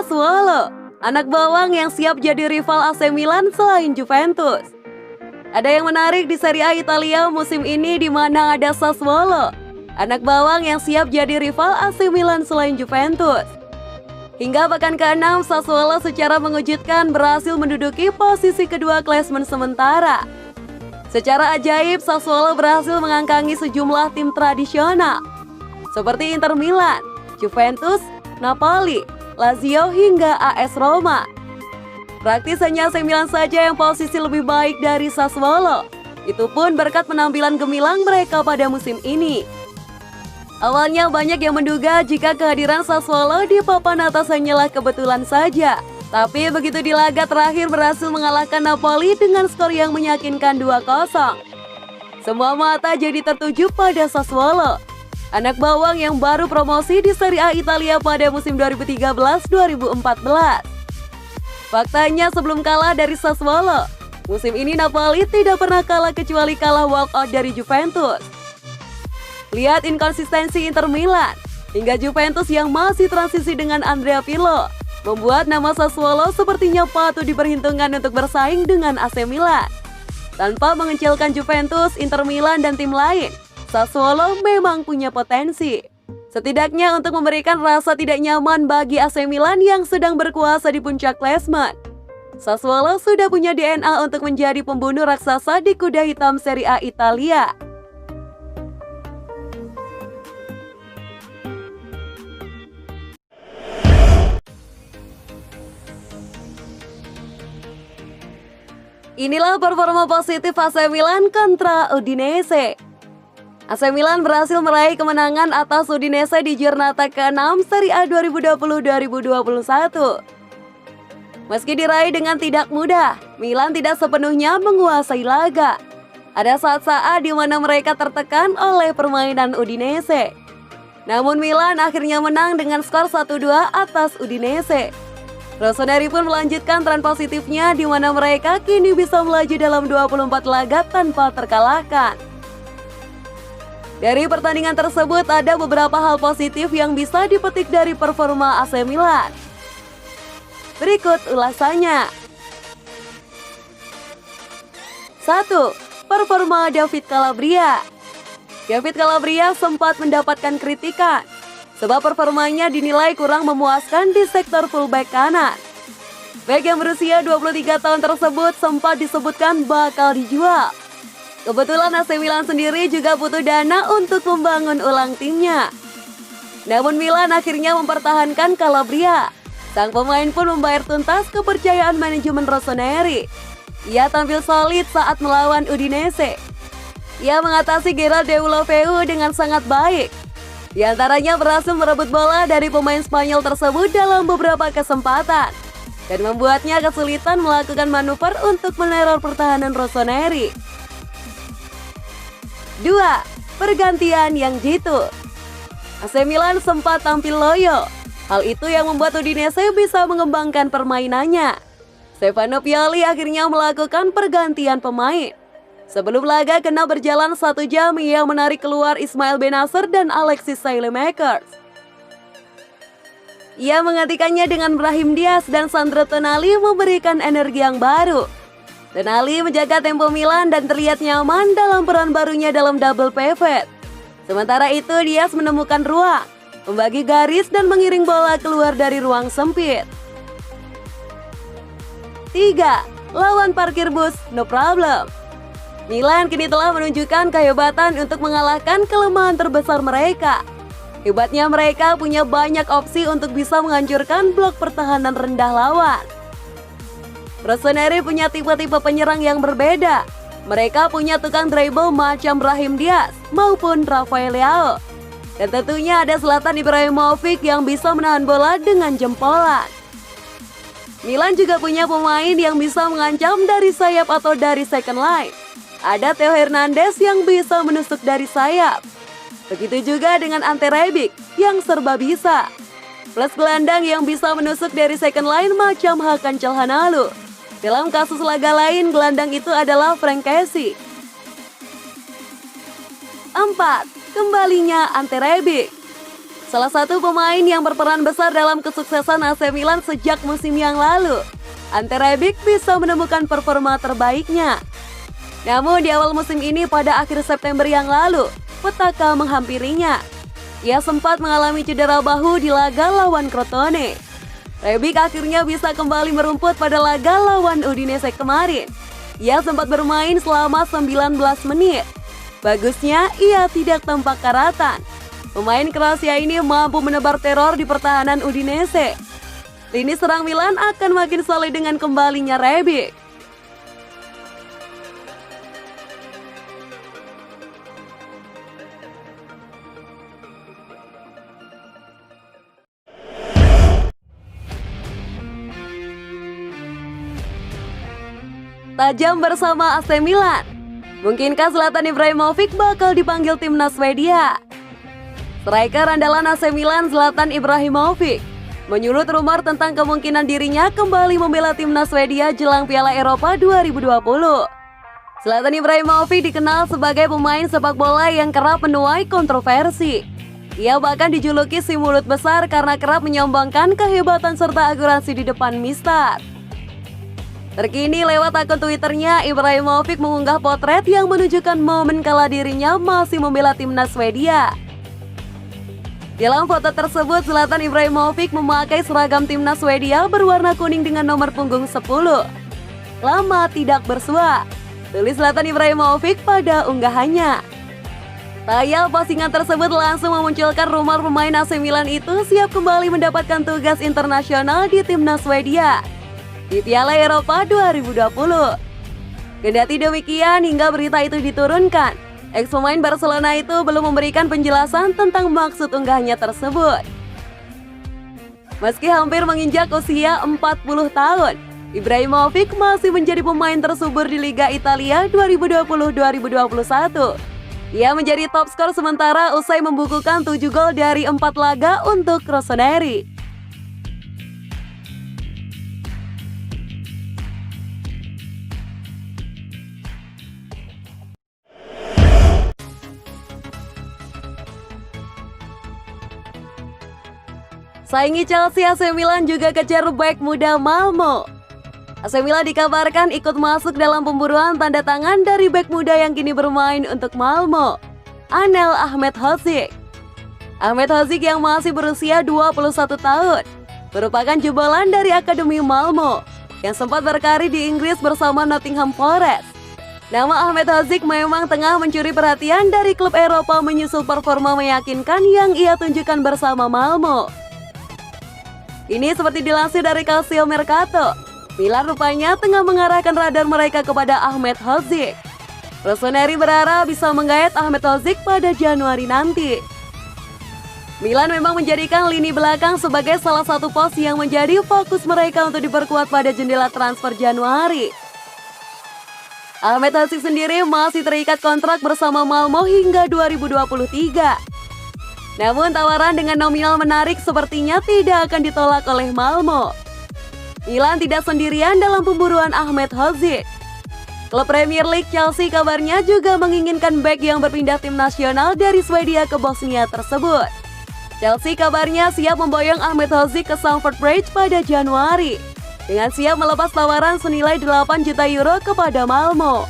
Sassuolo, anak bawang yang siap jadi rival AC Milan selain Juventus. Ada yang menarik di Serie A Italia musim ini di mana ada Sassuolo, anak bawang yang siap jadi rival AC Milan selain Juventus. Hingga pekan ke-6, Sassuolo secara mengejutkan berhasil menduduki posisi kedua klasemen sementara. Secara ajaib, Sassuolo berhasil mengangkangi sejumlah tim tradisional seperti Inter Milan, Juventus, Napoli, Lazio hingga AS Roma. Praktis hanya AC Milan saja yang posisi lebih baik dari Sassuolo. Itu pun berkat penampilan gemilang mereka pada musim ini. Awalnya banyak yang menduga jika kehadiran Sassuolo di papan atas hanyalah kebetulan saja. Tapi begitu di laga terakhir berhasil mengalahkan Napoli dengan skor yang meyakinkan 2-0. Semua mata jadi tertuju pada Sassuolo, anak bawang yang baru promosi di Serie A Italia pada musim 2013-2014. Faktanya sebelum kalah dari Sassuolo, musim ini Napoli tidak pernah kalah kecuali kalah walkout dari Juventus. Lihat inkonsistensi Inter Milan, hingga Juventus yang masih transisi dengan Andrea Pirlo, membuat nama Sassuolo sepertinya patut diperhitungkan untuk bersaing dengan AC Milan. Tanpa mengecilkan Juventus, Inter Milan, dan tim lain, Sassuolo memang punya potensi. Setidaknya untuk memberikan rasa tidak nyaman bagi AC Milan yang sedang berkuasa di puncak klasemen. Sassuolo sudah punya DNA untuk menjadi pembunuh raksasa di kuda hitam Serie A Italia. Inilah performa positif AC Milan kontra Udinese. AC Milan berhasil meraih kemenangan atas Udinese di Giornata ke-6 Serie A 2020-2021. Meski diraih dengan tidak mudah, Milan tidak sepenuhnya menguasai laga. Ada saat-saat di mana mereka tertekan oleh permainan Udinese. Namun Milan akhirnya menang dengan skor 1-2 atas Udinese. Rossoneri pun melanjutkan tren positifnya di mana mereka kini bisa melaju dalam 24 laga tanpa terkalahkan. Dari pertandingan tersebut ada beberapa hal positif yang bisa dipetik dari performa AC Milan. Berikut ulasannya. 1. Performa David Calabria. David Calabria sempat mendapatkan kritikan sebab performanya dinilai kurang memuaskan di sektor fullback kanan. Bek yang berusia 23 tahun tersebut sempat disebutkan bakal dijual. Kebetulan AC Milan sendiri juga butuh dana untuk membangun ulang timnya. Namun Milan akhirnya mempertahankan Calabria. Sang pemain pun membayar tuntas kepercayaan manajemen Rossoneri. Ia tampil solid saat melawan Udinese. Ia mengatasi Gerard Deulofeu dengan sangat baik. Di antaranya berhasil merebut bola dari pemain Spanyol tersebut dalam beberapa kesempatan dan membuatnya kesulitan melakukan manuver untuk meneror pertahanan Rossoneri. 2. Pergantian yang jitu. AC Milan sempat tampil loyo. Hal itu yang membuat Udinese bisa mengembangkan permainannya. Stefano Pioli akhirnya melakukan pergantian pemain. Sebelum laga kena berjalan 1 jam, ia menarik keluar Ismail Bennacer dan Alexis Saelemaekers. Ia menggantikannya dengan Brahim Diaz dan Sandro Tonali memberikan energi yang baru. Tonali menjaga tempo Milan dan terlihat nyaman dalam peran barunya dalam double pivot. Sementara itu Diaz menemukan ruang, membagi garis dan mengiring bola keluar dari ruang sempit. 3. Lawan parkir bus, no problem. Milan kini telah menunjukkan kehebatan untuk mengalahkan kelemahan terbesar mereka. Hebatnya mereka punya banyak opsi untuk bisa menghancurkan blok pertahanan rendah lawan. Rossoneri punya tipe-tipe penyerang yang berbeda. Mereka punya tukang dribble macam Brahim Diaz maupun Rafael Leao. Dan tentunya ada Zlatan Ibrahimovic yang bisa menahan bola dengan jempolan. Milan juga punya pemain yang bisa mengancam dari sayap atau dari second line. Ada Theo Hernandez yang bisa menusuk dari sayap. Begitu juga dengan Ante Rebic yang serba bisa. Plus gelandang yang bisa menusuk dari second line macam Hakan Calhanoglu. Dalam kasus laga lain, gelandang itu adalah Frank Kessie. 4. Kembalinya Ante Rebic. salah satu pemain yang berperan besar dalam kesuksesan AC Milan sejak musim yang lalu. Ante Rebic bisa menemukan performa terbaiknya. Namun di awal musim ini pada akhir September yang lalu, petaka menghampirinya. Ia sempat mengalami cedera bahu di laga lawan Crotone. Rebic akhirnya bisa kembali merumput pada laga lawan Udinese kemarin. Ia sempat bermain selama 19 menit. Bagusnya, ia tidak tampak karatan. Pemain Kroasia ini mampu menebar teror di pertahanan Udinese. Lini serang Milan akan makin solid dengan kembalinya Rebic. Tajam bersama AC Milan. Mungkinkah Zlatan Ibrahimovic bakal dipanggil timnas Swedia? Striker andalan AC Milan Zlatan Ibrahimovic menyulut rumor tentang kemungkinan dirinya kembali membela timnas Swedia jelang Piala Eropa 2020. Zlatan Ibrahimovic dikenal sebagai pemain sepak bola yang kerap menuai kontroversi. Ia bahkan dijuluki si mulut besar karena kerap menyombongkan kehebatan serta akurasi di depan mister. Terkini lewat akun Twitternya, Ibrahimovic mengunggah potret yang menunjukkan momen kala dirinya masih membela timnas Swedia. Dalam foto tersebut, Zlatan Ibrahimovic memakai seragam timnas Swedia berwarna kuning dengan nomor punggung 10. Lama tidak bersua, tulis Zlatan Ibrahimovic pada unggahannya. Tayal postingan tersebut langsung memunculkan rumor pemain AC Milan itu siap kembali mendapatkan tugas internasional di timnas Swedia di Piala Eropa 2020. Kendati demikian, hingga berita itu diturunkan, ex-pemain Barcelona itu belum memberikan penjelasan tentang maksud unggahnya tersebut. Meski hampir menginjak usia 40 tahun, Ibrahimovic masih menjadi pemain tersubur di Liga Italia 2020-2021. Ia menjadi top skor sementara usai membukukan 7 gol dari 4 laga untuk Rossoneri. Saingi Chelsea, AC Milan juga kejar bek muda Malmo. AC Milan dikabarkan ikut masuk dalam pemburuan tanda tangan dari bek muda yang kini bermain untuk Malmo, Anel Ahmedhodzic. Ahmedhodzic yang masih berusia 21 tahun merupakan jebolan dari Akademi Malmo yang sempat berkarir di Inggris bersama Nottingham Forest. Nama Ahmedhodzic memang tengah mencuri perhatian dari klub Eropa menyusul performa meyakinkan yang ia tunjukkan bersama Malmo. Ini seperti dilansir dari Calcio Mercato, Milan rupanya tengah mengarahkan radar mereka kepada Ahmedhodzic. Rossoneri berharap bisa menggait Ahmedhodzic pada Januari nanti. Milan memang menjadikan lini belakang sebagai salah satu pos yang menjadi fokus mereka untuk diperkuat pada jendela transfer Januari. Ahmedhodzic sendiri masih terikat kontrak bersama Malmo hingga 2023. Namun tawaran dengan nominal menarik sepertinya tidak akan ditolak oleh Malmo. Milan tidak sendirian dalam pemburuan Ahmedhodzic. Klub Premier League Chelsea kabarnya juga menginginkan bek yang berpindah tim nasional dari Swedia ke Bosnia tersebut. Chelsea kabarnya siap memboyong Ahmedhodzic ke Stamford Bridge pada Januari dengan siap melepas tawaran senilai 8 juta euro kepada Malmo.